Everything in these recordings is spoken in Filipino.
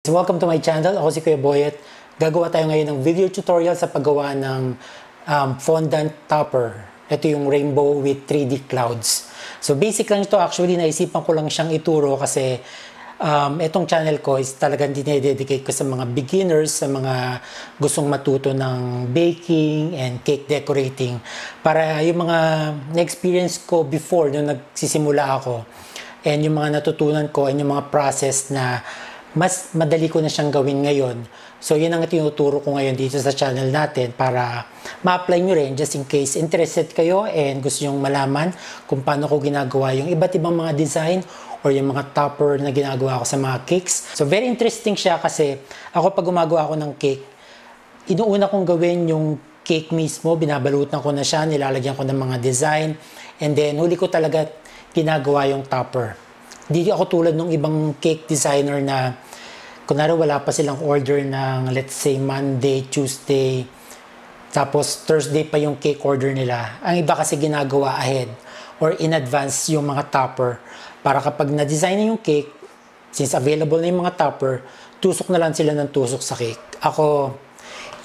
So welcome to my channel. Ako si Kuya Boyet. Gagawa tayo ngayon ng video tutorial sa paggawa ng fondant topper. Ito yung rainbow with 3D clouds. So basic lang ito. Actually, naisipan ko lang siyang ituro kasi itong channel ko is talagang dinededicate ko sa mga beginners, sa mga gustong matuto ng baking and cake decorating. Para yung mga na-experience ko before nung nagsisimula ako and yung mga natutunan ko and yung mga process na mas madali ko na siyang gawin ngayon. So, yun ang tinuturo ko ngayon dito sa channel natin para ma-apply nyo rin just in case interested kayo and gusto nyong malaman kung paano ko ginagawa yung iba't ibang mga design or yung mga topper na ginagawa ko sa mga cakes. So, very interesting siya kasi ako pag gumagawa ako ng cake, inuuna kong gawin yung cake mismo, binabalutan ko na siya, nilalagyan ko ng mga design, and then huli ko talaga ginagawa yung topper. Hindi ako tulad ng ibang cake designer na kunwari wala pa silang order ng let's say Monday, Tuesday, tapos Thursday pa yung cake order nila. Ang iba kasi ginagawa ahead or in advance yung mga topper para kapag na-design na yung cake, since available na yung mga topper, tusok na lang sila ng tusok sa cake. Ako,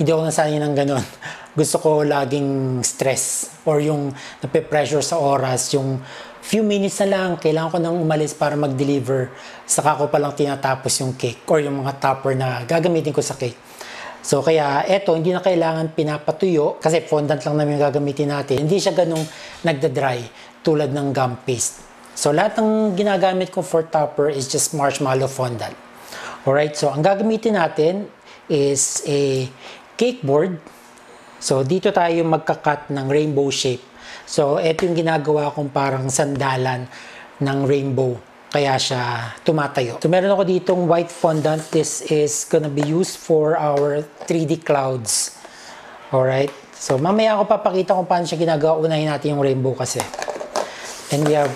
hindi ako nasanay ng ganun. Gusto ko laging stress or yung nape-pressure sa oras, yung few minutes na lang, kailangan ko nang umalis para mag-deliver, saka ko palang tinatapos yung cake or yung mga topper na gagamitin ko sa cake. So kaya eto, hindi na kailangan pinapatuyo kasi fondant lang namin yung gagamitin natin. Hindi siya ganung nagda-dry tulad ng gum paste. So lahat ng ginagamit ko for topper is just marshmallow fondant. Alright, so ang gagamitin natin is a cake board. So dito tayo magka-cut ng rainbow shape. So, ito yung ginagawa kong parang sandalan ng rainbow. Kaya siya tumatayo. So, meron ako ditong white fondant. This is gonna be used for our 3D clouds. Alright? So, mamaya ako papakita kung paano siya ginagawa. Unahin natin yung rainbow kasi. And we have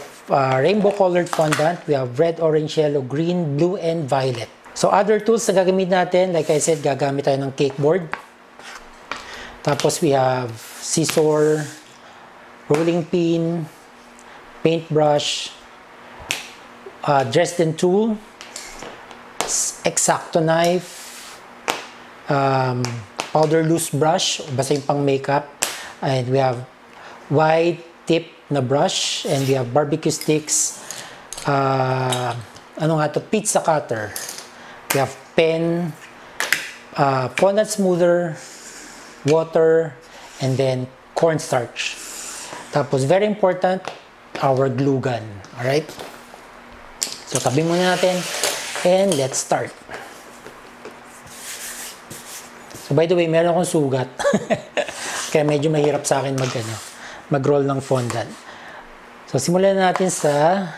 rainbow colored fondant. We have red, orange, yellow, green, blue, and violet. So, other tools na gagamit natin, like I said, gagamit tayo ng cake board. Tapos, we have scissor, rolling pin, paintbrush, Dresden tool, X-Acto knife, powder loose brush, basta yung pang makeup, and we have wide tip na brush, and we have barbecue sticks, pizza cutter, we have pen, fondant smoother, water, and then cornstarch. Tapos, very important, our glue gun. Alright? So, tabi muna natin. And let's start. So, by the way, meron akong sugat. Kaya medyo mahirap sa akin mag-roll ng fondant. So, simulan natin sa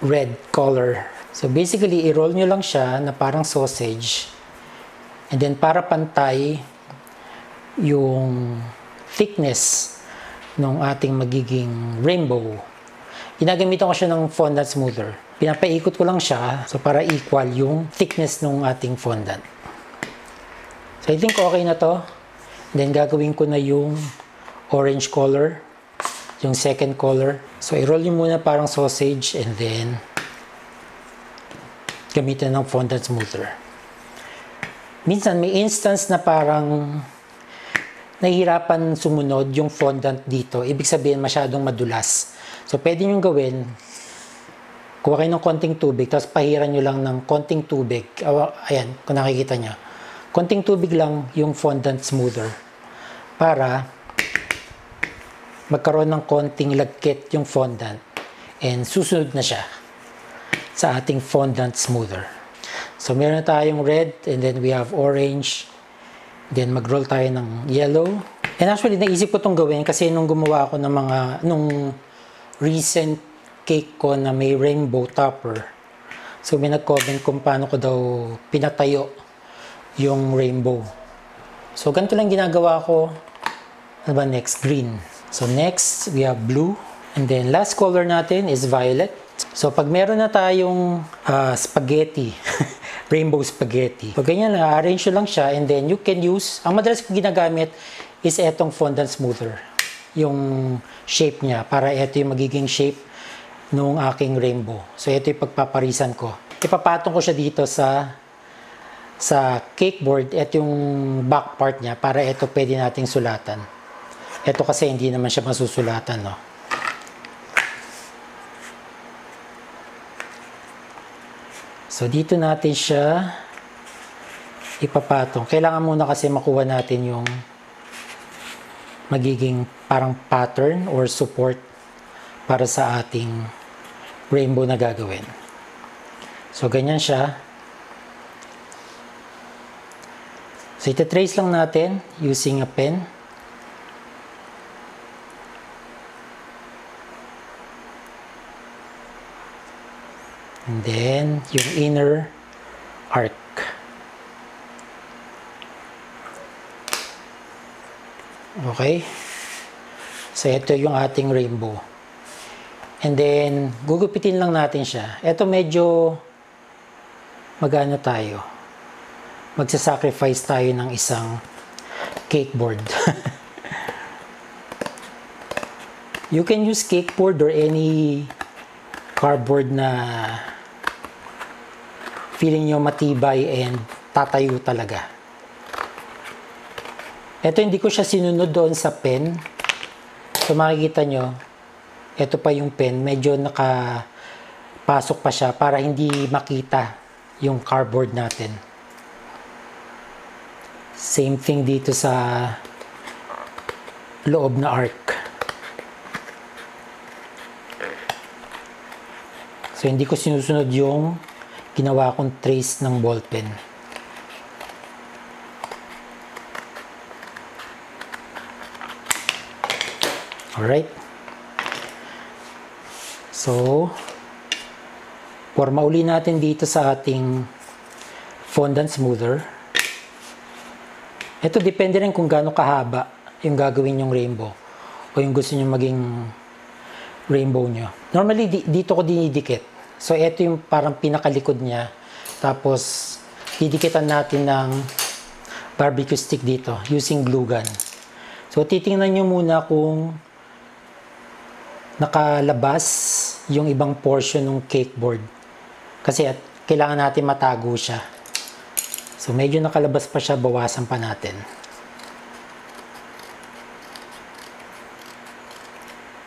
red color. So, basically, i-roll nyo lang siya na parang sausage. And then, para pantay yung thickness nung ating magiging rainbow. Ginagamitan ko siya ng fondant smoother. Pinapaikot ko lang siya so para equal yung thickness nung ating fondant. So I think okay na to. Then gagawin ko na yung orange color, yung second color. So i-roll nyo muna parang sausage and then gamitin ng fondant smoother. Minsan may instance na parang nahihirapan sumunod yung fondant dito. Ibig sabihin masyadong madulas. So, pwede nyo gawin, kuha kayo ng konting tubig, tapos pahiran nyo lang ng konting tubig. Ayan, kung nakikita nyo. Konting tubig lang yung fondant smoother para magkaroon ng konting lagkit yung fondant and susunod na siya sa ating fondant smoother. So, meron na tayong red and then we have orange. Then, mag-roll tayo ng yellow. And actually, naisip ko itong gawin kasi nung gumawa ako ng nung recent cake ko na may rainbow topper. So, may nag-comment kung paano ko daw pinatayo yung rainbow. So, ganito lang ginagawa ko. Ano ba next? Green. So, next, we have blue. And then, last color natin is violet. So, pag meron na tayong spaghetti, rainbow spaghetti. Pag ganyan, arrange lang siya and then you can use, ang madalas ko ginagamit is etong fondant smoother. Yung shape niya, para ito yung magiging shape nung aking rainbow. So, ito yung pagpaparisan ko. Ipapatong ko siya dito sa sa cake board, ito yung back part niya para ito pwede nating sulatan. Ito kasi hindi naman siya masusulatan, no? So, dito natin siya ipapatong. Kailangan muna kasi makuha natin yung magiging parang pattern or support para sa ating rainbow na gagawin. So, ganyan siya. So, itatrace lang natin using a pen. And then, yung inner arc. Okay? So, ito yung ating rainbow. And then, gugupitin lang natin siya. Ito medyo magano tayo. Magsasacrifice tayo ng isang cake board. You can use cake board or any cardboard na feeling nyo matibay and tatayo talaga. Ito hindi ko siya sinunod doon sa pen. So makikita nyo, ito pa yung pen, medyo nakapasok pa siya para hindi makita yung cardboard natin. Same thing dito sa loob na arc. So hindi ko sinusunod yung ginawa kong trace ng ballpen. Alright. So, forma uli natin dito sa ating fondant smoother. Ito depende rin kung gaano kahaba yung gagawin yung rainbow o yung gusto nyo maging rainbow nyo. Normally, dito ko dinidikit. So, ito yung parang pinakalikod niya. Tapos, didikitan natin ng barbecue stick dito using glue gun. So, titingnan nyo muna kung nakalabas yung ibang portion ng cake board. Kasi kailangan natin matago siya. So, medyo nakalabas pa siya, bawasan pa natin.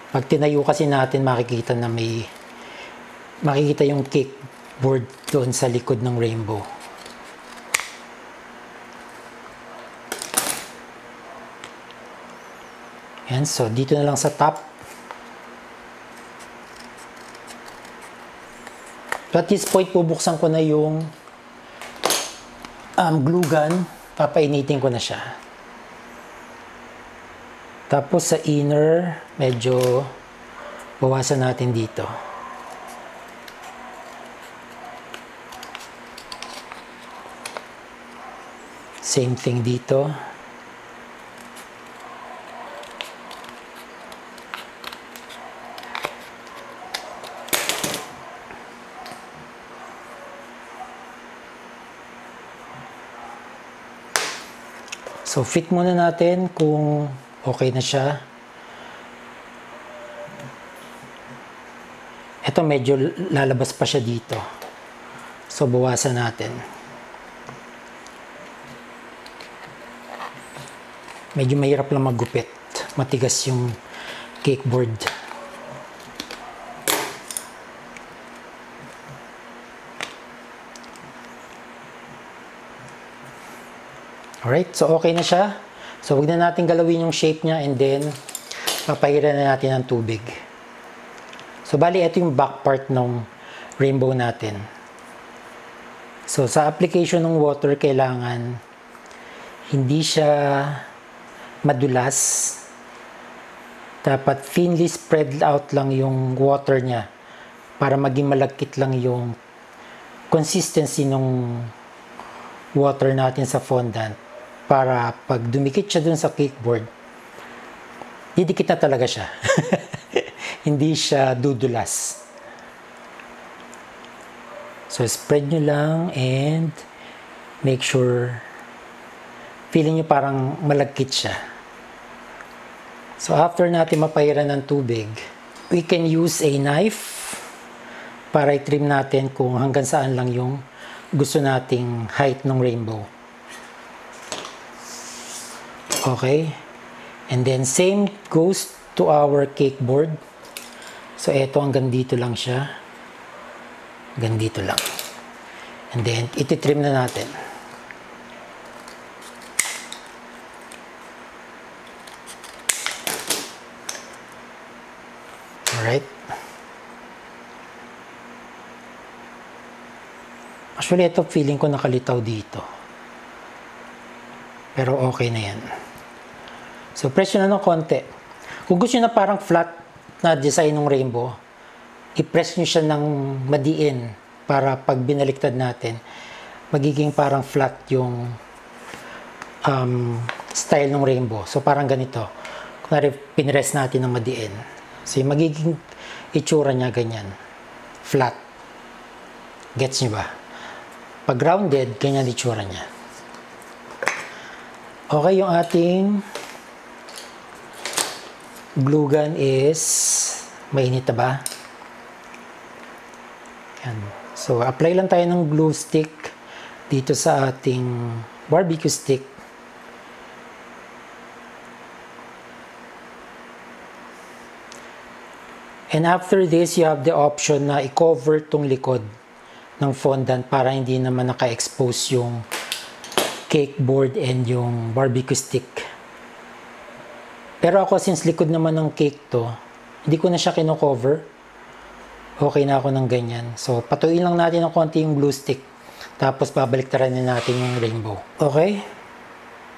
Pag tinayo kasi natin, makikita yung cake board doon sa likod ng rainbow. Yan, so dito na lang sa top. So at this point, bubuksan ko na yung glue gun. Papainitin ko na siya. Tapos sa inner, medyo bawasan natin dito. Same thing dito. So, fit muna natin kung okay na siya. Ito medyo lalabas pa siya dito. So, bawasan natin. Medyo mahirap lang maggupit. Matigas yung cake board. Alright, so okay na siya. So, wag na natin galawin yung shape niya and then papahiran na natin ng tubig. So, bali, ito yung back part ng rainbow natin. So, sa application ng water, kailangan hindi siya madulas. Dapat thinly spread out lang yung water niya para maging malagkit lang yung consistency ng water natin sa fondant. Para pag dumikit siya dun sa cake board, didikit na talaga siya. Hindi siya dudulas. So, spread nyo lang and make sure feeling nyo parang malagkit siya. So, after natin mapahiran ng tubig, we can use a knife para i-trim natin kung hanggang saan lang yung gusto nating height ng rainbow. Okay. And then same goes to our cake board. So eto hanggang dito lang siya. Hanggang dito lang. And then ititrim na natin. Alright. Actually ito feeling ko nakalitaw dito. Pero okay na yan. So, press nyo na ng konti. Kung gusto nyo na parang flat na design ng rainbow, i-press nyo siya ng madiin para pag binaliktad natin, magiging parang flat yung style ng rainbow. So, parang ganito. Kunwari, pinress natin ng madiin. So, yung magiging itsura niya ganyan. Flat. Gets nyo ba? Pag rounded, ganyan itsura niya. Okay, yung ating glue gun is mainit na ba? Yan. So, apply lang tayo ng glue stick dito sa ating barbecue stick. And after this, you have the option na i-cover tong likod ng fondant para hindi naman naka-expose yung cake board and yung barbecue stick. Pero ako, since likod naman ng cake to, hindi ko na siya kino-cover. Okay na ako ng ganyan. So, patuin lang natin ng konti yung glue stick. Tapos, babaliktaran na natin yung rainbow. Okay?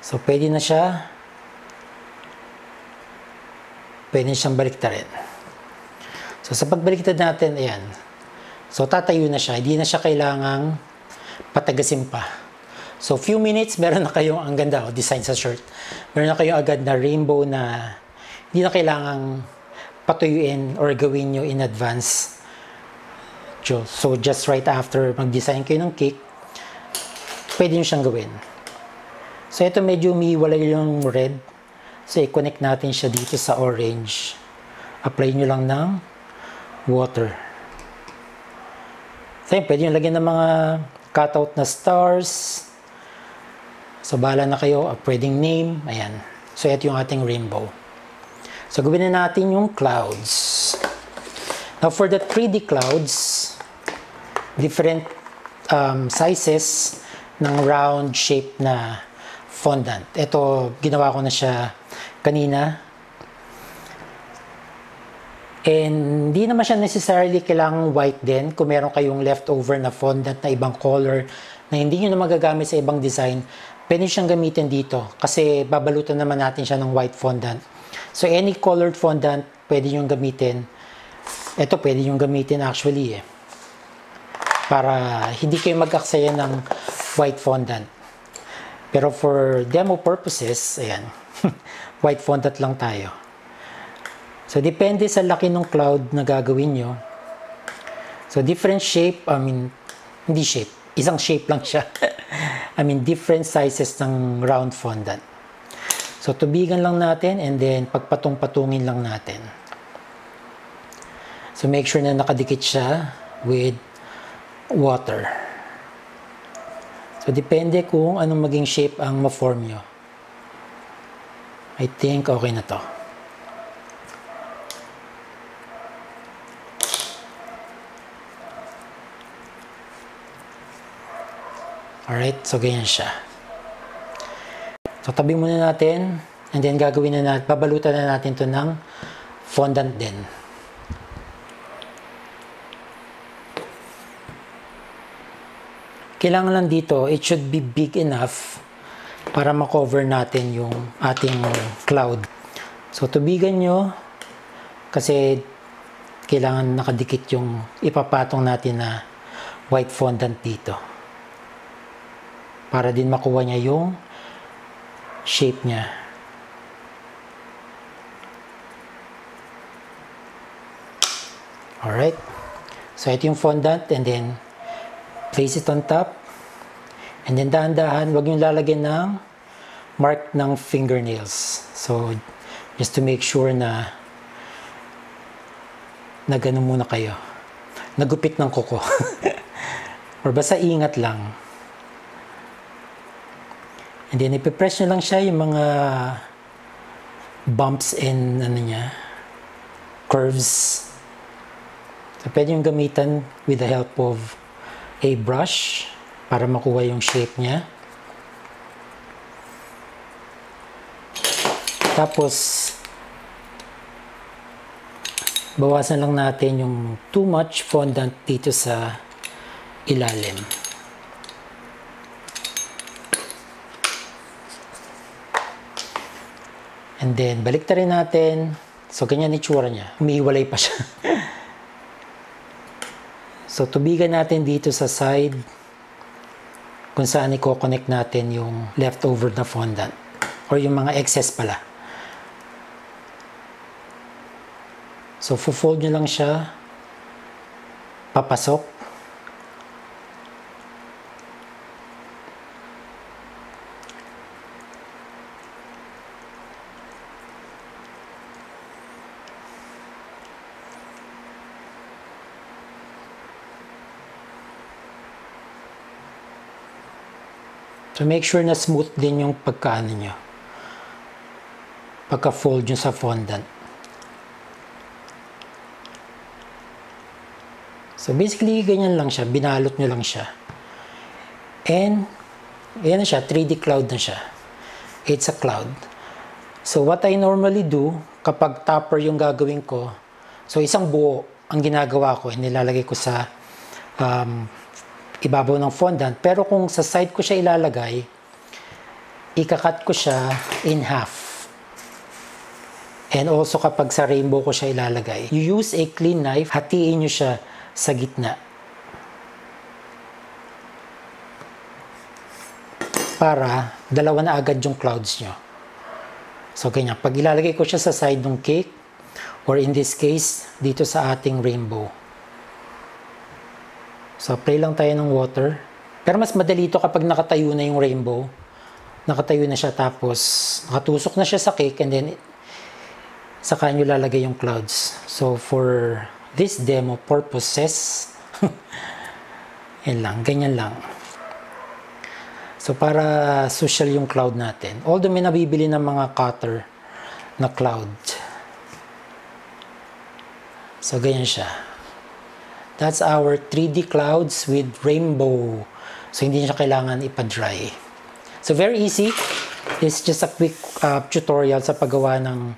So, pwede na siya. Pwede na siyang baliktarin. So, sa pagbaliktad natin, ayan. So, tatayo na siya. Hindi na siya kailangang patagasin pa. So, few minutes, meron na kayong, ang ganda, design sa shirt. Meron na kayong agad na rainbow na hindi na kailangang patuyuin or gawin nyo in advance. So, just right after mag-design kayo ng cake, pwede nyo siyang gawin. So, ito medyo umiwalay yung red. So, i-connect natin siya dito sa orange. Apply nyo lang ng water. So, pwede nyo lagyan ng mga cutout na stars. So, bahala na kayo. Pwedeng name. Ayan. So, ito yung ating rainbow. So, gawin na natin yung clouds. Now, for the 3D clouds, different sizes ng round shape na fondant. Ito, ginawa ko na siya kanina. And hindi naman siya necessarily kailangang white din. Kung meron kayong leftover na fondant na ibang color na hindi nyo na magagamit sa ibang design, pwede siyang gamitin dito kasi babalutan naman natin siya ng white fondant. So, any colored fondant, pwede nyo gamitin. Ito, pwede nyo gamitin actually para hindi kayo mag-aksaya ng white fondant. Pero for demo purposes, ayan, white fondant lang tayo. So, depende sa laki ng cloud na gagawin nyo. So, different shape, hindi shape, isang shape lang siya. Different sizes ng round fondant. So, tubigan lang natin and then pagpatong-patungin lang natin. So, make sure na nakadikit siya with water. So, depende kung anong maging shape ang ma-form nyo. I think okay na to. Alright, so ganyan siya. So, tabi muna natin and then gagawin na natin, babalutan na natin to ng fondant din. Kailangan lang dito, it should be big enough para ma-cover natin yung ating cloud. So, tubigan nyo kasi kailangan nakadikit yung ipapatong natin na white fondant dito. Para din makuha niya yung shape niya. Alright. So, ito yung fondant and then place it on top. And then dahan-dahan, huwag yung lalagyan ng mark ng fingernails. So, just to make sure na gano'n muna kayo. Nagupit ng kuko. Or basta ingat lang. And then, ipipress nyo lang siya yung mga bumps and curves. So, pwede yung gamitan with the help of a brush para makuha yung shape niya. Tapos, bawasan lang natin yung too much fondant dito sa ilalim. And then, baliktarin natin. So, ganyan itsura niya. Umiiwalay pa siya. So, tubigan natin dito sa side kung saan i-connect natin yung leftover na fondant or yung mga excess pala. So, fold nyo lang siya papasok. So, make sure na smooth din yung pagkaano nyo. Pagka-fold nyo sa fondant. So, basically, ganyan lang siya. Binalot nyo lang siya. And, ayan na siya. 3D cloud na siya. It's a cloud. So, what I normally do, kapag topper yung gagawin ko, so, isang buo ang ginagawa ko, nilalagay ko sa ibabaw ng fondant. Pero kung sa side ko siya ilalagay, ikakat ko siya in half. And also kapag sa rainbow ko siya ilalagay, you use a clean knife, hatiin nyo siya sa gitna. Para dalawa na agad yung clouds nyo. So ganyan, pag ilalagay ko siya sa side ng cake, or in this case, dito sa ating rainbow. So, apply lang tayo ng water. Pero mas madali ito kapag nakatayo na yung rainbow. Nakatayo na siya tapos nakatusok na siya sa cake and then saka nyo lalagay yung clouds. So, for this demo purposes, yan lang, ganyan lang. So, para social yung cloud natin. Although may nabibili ng mga cutter na cloud. So, ganyan siya. That's our 3D clouds with rainbow. So, hindi siya kailangan ipa-dry. So, very easy. It's just a quick tutorial sa paggawa ng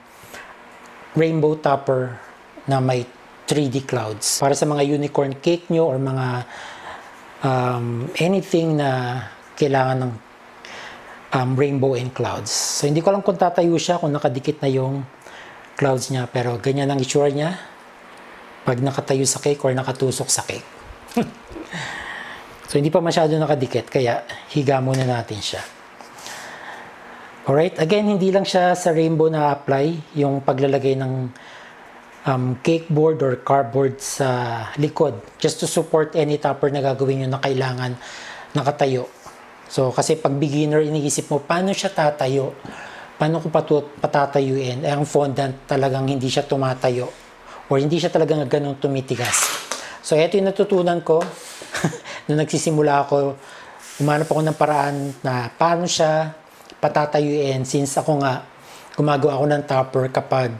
rainbow topper na may 3D clouds. Para sa mga unicorn cake nyo or mga anything na kailangan ng rainbow and clouds. So, hindi ko alam kung tatayo siya, kung nakadikit na yung clouds niya. Pero, ganyan ang itsura niya pag nakatayo sa cake or nakatusok sa cake. So, hindi pa masyado nakadikit, kaya higa muna natin siya. Alright, again, hindi lang siya sa rainbow na apply yung paglalagay ng cake board or cardboard sa likod. Just to support any topper na gagawin nyo na kailangan nakatayo. So, kasi pag beginner, iniisip mo, paano siya tatayo? Paano ko patatayuin? Ang fondant talagang hindi siya tumatayo. Or hindi siya talagang ganun tumitigas. So, ito yung natutunan ko. Nung nagsisimula ako, umanap ako ng paraan na paano siya patatayuin since ako nga gumagawa ako ng topper kapag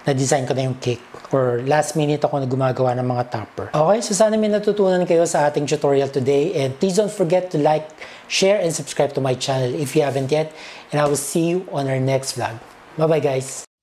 na-design ko na yung cake. Or last minute ako na gumagawa ng mga topper. Okay, so sana may natutunan kayo sa ating tutorial today. And please don't forget to like, share, and subscribe to my channel if you haven't yet. And I will see you on our next vlog. Bye-bye, guys!